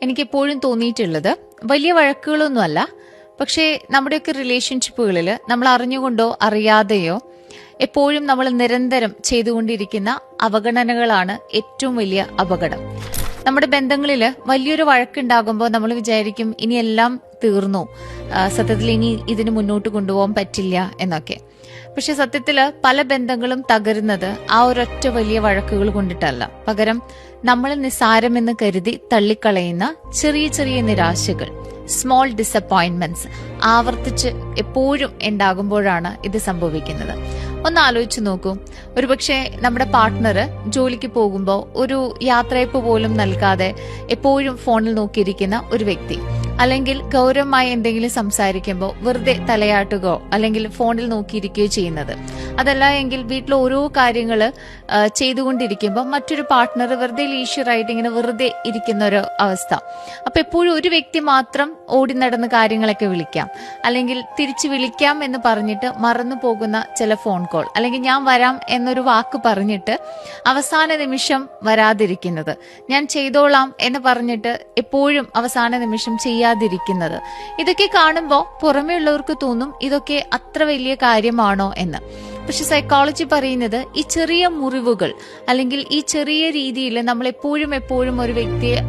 എനിക്കെപ്പോഴും തോന്നിയിട്ടുള്ളത് വലിയ വഴക്കുകളൊന്നുമല്ല. പക്ഷേ നമ്മുടെയൊക്കെ റിലേഷൻഷിപ്പുകളിൽ നമ്മൾ അറിഞ്ഞുകൊണ്ടോ അറിയാതെയോ എപ്പോഴും നമ്മൾ നിരന്തരം ചെയ്തുകൊണ്ടിരിക്കുന്ന അവഗണനകളാണ് ഏറ്റവും വലിയ അപകടം. നമ്മുടെ ബന്ധങ്ങളിൽ വലിയൊരു വഴക്കുണ്ടാകുമ്പോൾ നമ്മൾ വിചാരിക്കും ഇനിയെല്ലാം തീർന്നു, സത്യത്തിൽ ഇനി ഇതിന് മുന്നോട്ട് കൊണ്ടുപോകാൻ പറ്റില്ല എന്നൊക്കെ. പക്ഷെ സത്യത്തില് പല ബന്ധങ്ങളും തകരുന്നത് ആ ഒരൊറ്റ വലിയ വഴക്കുകൾ കൊണ്ടിട്ടല്ല. പകരം നമ്മൾ നിസ്സാരമെന്ന് കരുതി തള്ളിക്കളയുന്ന ചെറിയ ചെറിയ നിരാശകൾ, സ്മോൾ ഡിസപ്പോയിന്റ്മെന്റ്സ് ആവർത്തിച്ച് എപ്പോഴും ഉണ്ടാകുമ്പോഴാണ് ഇത് സംഭവിക്കുന്നത്. ഒന്ന് ആലോചിച്ച് നോക്കൂ. ഒരുപക്ഷെ നമ്മുടെ പാർട്ട്ണർ ജോലിക്ക് പോകുമ്പോൾ ഒരു യാത്രയപ്പ് പോലും നൽകാതെ എപ്പോഴും ഫോണിൽ നോക്കിയിരിക്കുന്ന ഒരു വ്യക്തി, അല്ലെങ്കിൽ ഗൗരവമായി എന്തെങ്കിലും സംസാരിക്കുമ്പോൾ വെറുതെ തലയാട്ടുകയോ അല്ലെങ്കിൽ ഫോണിൽ നോക്കിയിരിക്കുകയോ ചെയ്യുന്നത്. അതല്ല എങ്കിൽ വീട്ടിൽ ഓരോ കാര്യങ്ങൾ ചെയ്തുകൊണ്ടിരിക്കുമ്പോൾ മറ്റൊരു പാർട്ട്ണർ വെറുതെ ലീഷ്യറായിട്ട് ഇങ്ങനെ വെറുതെ ഇരിക്കുന്ന ഒരു അവസ്ഥ. അപ്പൊ എപ്പോഴും ഒരു വ്യക്തി മാത്രം ഓടി നടന്ന് കാര്യങ്ങളൊക്കെ വിളിക്കാം, അല്ലെങ്കിൽ തിരിച്ചു വിളിക്കാം എന്ന് പറഞ്ഞിട്ട് മറന്നു പോകുന്ന ചില ഫോൺ കോൾ, അല്ലെങ്കിൽ ഞാൻ വരാം എന്നൊരു വാക്ക് പറഞ്ഞിട്ട് അവസാന നിമിഷം വരാതിരിക്കുന്നത്, ഞാൻ ചെയ്തോളാം എന്ന് പറഞ്ഞിട്ട് എപ്പോഴും അവസാന നിമിഷം ചെയ്യാതിരിക്കുന്നത്. ഇതൊക്കെ കാണുമ്പോൾ പുറമേ ഉള്ളവർക്ക് തോന്നും ഇതൊക്കെ അത്ര വലിയ കാര്യമാണോ എന്ന്. പക്ഷെ സൈക്കോളജി പറയുന്നത് ഈ ചെറിയ മുറിവുകൾ അല്ലെങ്കിൽ ഈ ചെറിയ രീതിയിൽ നമ്മൾ എപ്പോഴും ഒരു വ്യക്തിയെ